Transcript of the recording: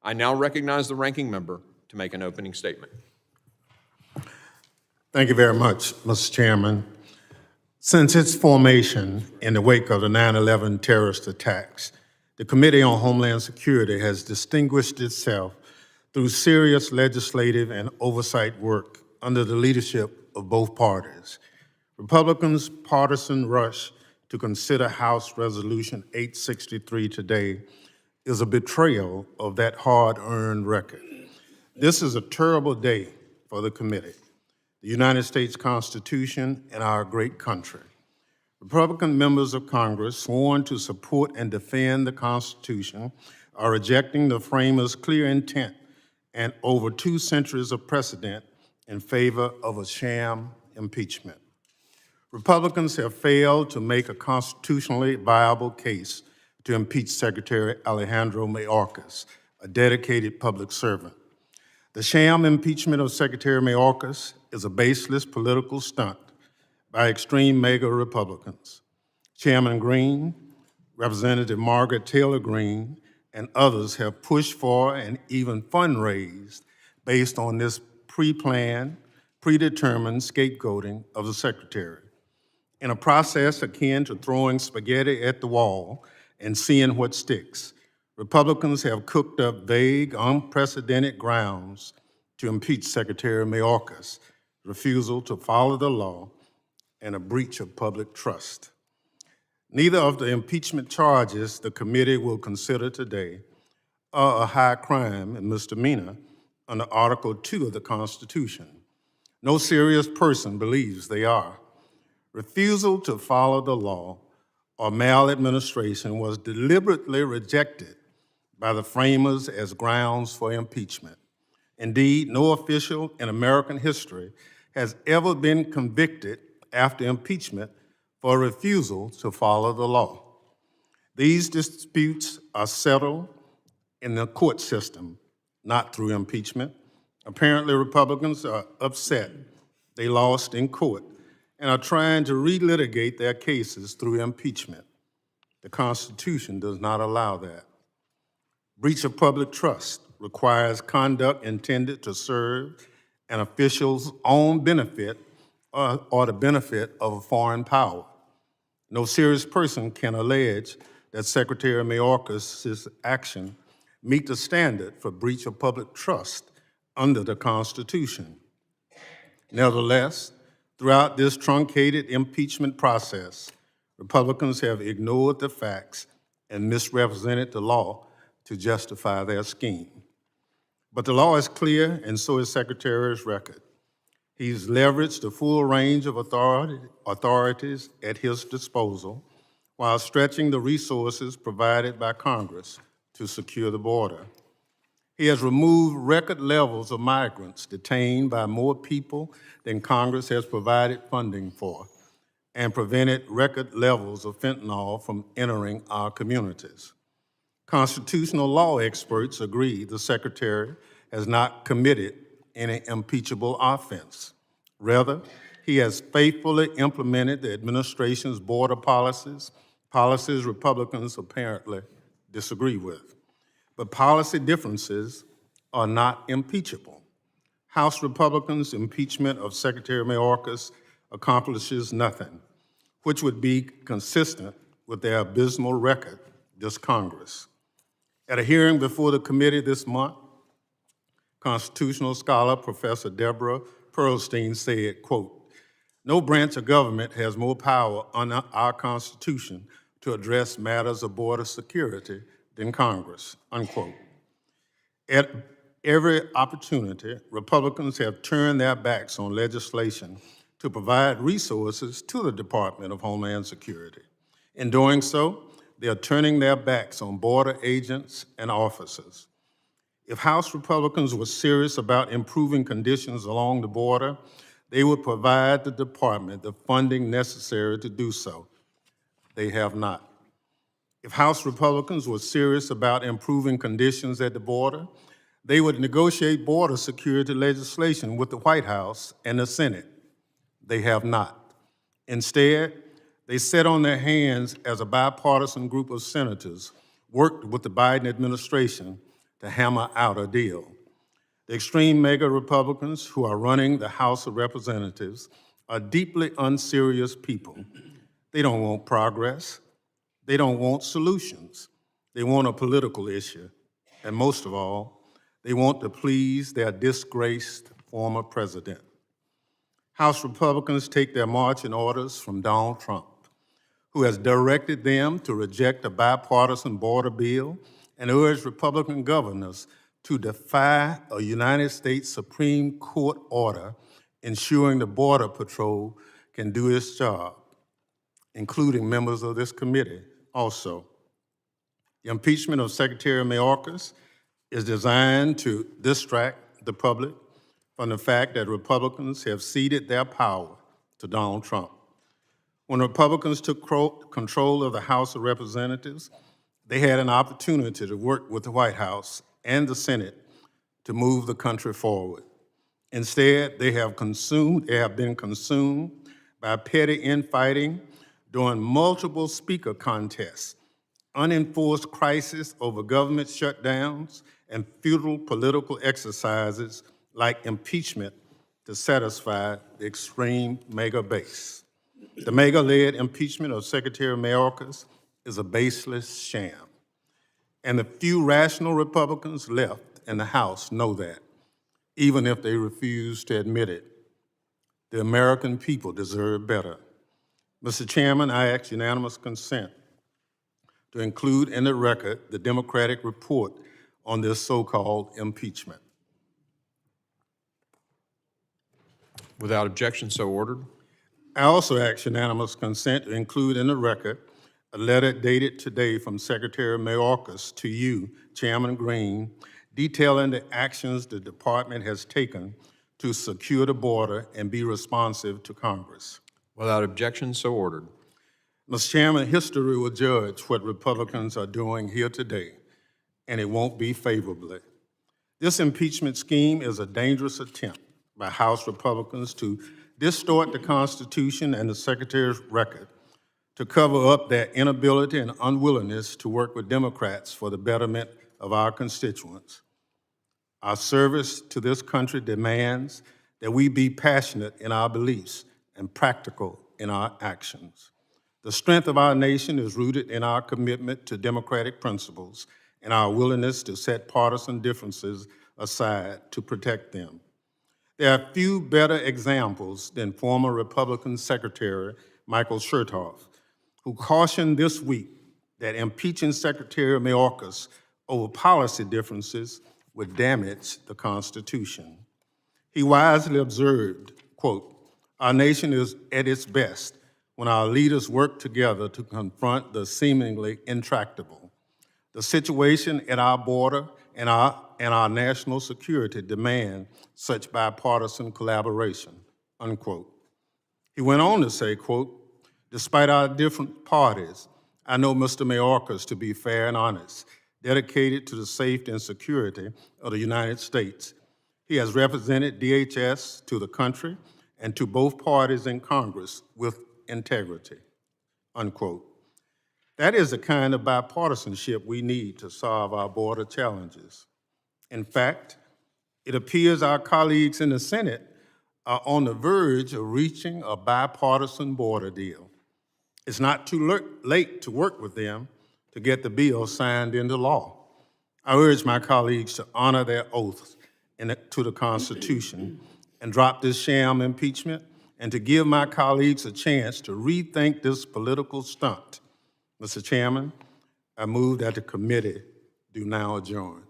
I now recognize the ranking member to make an opening statement. Thank you very much, Mr. Chairman. Since its formation in the wake of the 9/11 terrorist attacks, the Committee on Homeland Security has distinguished itself through serious legislative and oversight work under the leadership of both parties. Republicans' partisan rush to consider House Resolution 863 today is a betrayal of that hard-earned record. This is a terrible day for the committee, the United States Constitution, and our great country. Republican members of Congress sworn to support and defend the Constitution are rejecting the framers' clear intent and over 2 centuries of precedent in favor of a sham impeachment. Republicans have failed to make a constitutionally viable case to impeach Secretary Alejandro Mayorkas, a dedicated public servant. The sham impeachment of Secretary Mayorkas is a baseless political stunt by extreme MAGA Republicans. Chairman Green, Representative Margaret Taylor Greene, and others have pushed for and even fundraised based on this pre-planned, predetermined scapegoating of the Secretary. In a process akin to throwing spaghetti at the wall and seeing what sticks, Republicans have cooked up vague, unprecedented grounds to impeach Secretary Mayorkas, refusal to follow the law, and a breach of public trust. Neither of the impeachment charges the committee will consider today are a high crime and misdemeanor under Article 2 of the Constitution. No serious person believes they are. Refusal to follow the law or maladministration was deliberately rejected by the framers as grounds for impeachment. Indeed, no official in American history has ever been convicted after impeachment for refusal to follow the law. These disputes are settled in the court system, not through impeachment. Apparently, Republicans are upset they lost in court and are trying to relitigate their cases through impeachment. The Constitution does not allow that. Breach of public trust requires conduct intended to serve an official's own benefit or the benefit of a foreign power. No serious person can allege that Secretary Mayorkas' action meet the standard for breach of public trust under the Constitution. Nevertheless, throughout this truncated impeachment process, Republicans have ignored the facts and misrepresented the law to justify their scheme. But the law is clear, and so is Secretary's record. He's leveraged the full range of authorities at his disposal while stretching the resources provided by Congress to secure the border. He has removed record levels of migrants detained by more people than Congress has provided funding for, and prevented record levels of fentanyl from entering our communities. Constitutional law experts agree the Secretary has not committed any impeachable offense. Rather, he has faithfully implemented the administration's border policies Republicans apparently disagree with. But policy differences are not impeachable. House Republicans' impeachment of Secretary Mayorkas accomplishes nothing, which would be consistent with their abysmal record this Congress. At a hearing before the committee this month, constitutional scholar Professor Deborah Pearlstein said, quote, "No branch of government has more power under our Constitution to address matters of border security than Congress," unquote. At every opportunity, Republicans have turned their backs on legislation to provide resources to the Department of Homeland Security. In doing so, they are turning their backs on border agents and officers. If House Republicans were serious about improving conditions along the border, they would provide the department the funding necessary to do so. They have not. If House Republicans were serious about improving conditions at the border, they would negotiate border security legislation with the White House and the Senate. They have not. Instead, they sat on their hands as a bipartisan group of senators worked with the Biden administration to hammer out a deal. The extreme mega Republicans who are running the House of Representatives are deeply unserious people. They don't want progress. They don't want solutions. They want a political issue. And most of all, they want to please their disgraced former president. House Republicans take their marching orders from Donald Trump, who has directed them to reject a bipartisan border bill and urge Republican governors to defy a United States Supreme Court order ensuring the Border Patrol can do its job, including members of this committee also. The impeachment of Secretary Mayorkas is designed to distract the public from the fact that Republicans have ceded their power to Donald Trump. When Republicans took control of the House of Representatives, they had an opportunity to work with the White House and the Senate to move the country forward. Instead, they have been consumed by petty infighting during multiple speaker contests, unenforced crisis over government shutdowns, and futile political exercises like impeachment to satisfy the extreme mega base. The mega-led impeachment of Secretary Mayorkas is a baseless sham. And the few rational Republicans left in the House know that, even if they refuse to admit it. The American people deserve better. Mr. Chairman, I ask unanimous consent to include in the record the Democratic report on this so-called impeachment. Without objection, so ordered. I also ask unanimous consent to include in the record a letter dated today from Secretary Mayorkas to you, Chairman Green, detailing the actions the department has taken to secure the border and be responsive to Congress. Without objection, so ordered. Mr. Chairman, history will judge what Republicans are doing here today, and it won't be favorably. This impeachment scheme is a dangerous attempt by House Republicans to distort the Constitution and the Secretary's record to cover up their inability and unwillingness to work with Democrats for the betterment of our constituents. Our service to this country demands that we be passionate in our beliefs and practical in our actions. The strength of our nation is rooted in our commitment to democratic principles and our willingness to set partisan differences aside to protect them. There are few better examples than former Republican Secretary Michael Chertoff, who cautioned this week that impeaching Secretary Mayorkas over policy differences would damage the Constitution. He wisely observed, quote, "Our nation is at its best when our leaders work together to confront the seemingly intractable. The situation at our border and our national security demand such bipartisan collaboration," unquote. He went on to say, quote, "Despite our different parties, I know Mr. Mayorkas to be fair and honest, dedicated to the safety and security of the United States. He has represented DHS to the country and to both parties in Congress with integrity," unquote. That is the kind of bipartisanship we need to solve our border challenges. In fact, it appears our colleagues in the Senate are on the verge of reaching a bipartisan border deal. It's not too late to work with them to get the bill signed into law. I urge my colleagues to honor their oaths to the Constitution and drop this sham impeachment, and to give my colleagues a chance to rethink this political stunt. Mr. Chairman, I move that the committee do now adjourn.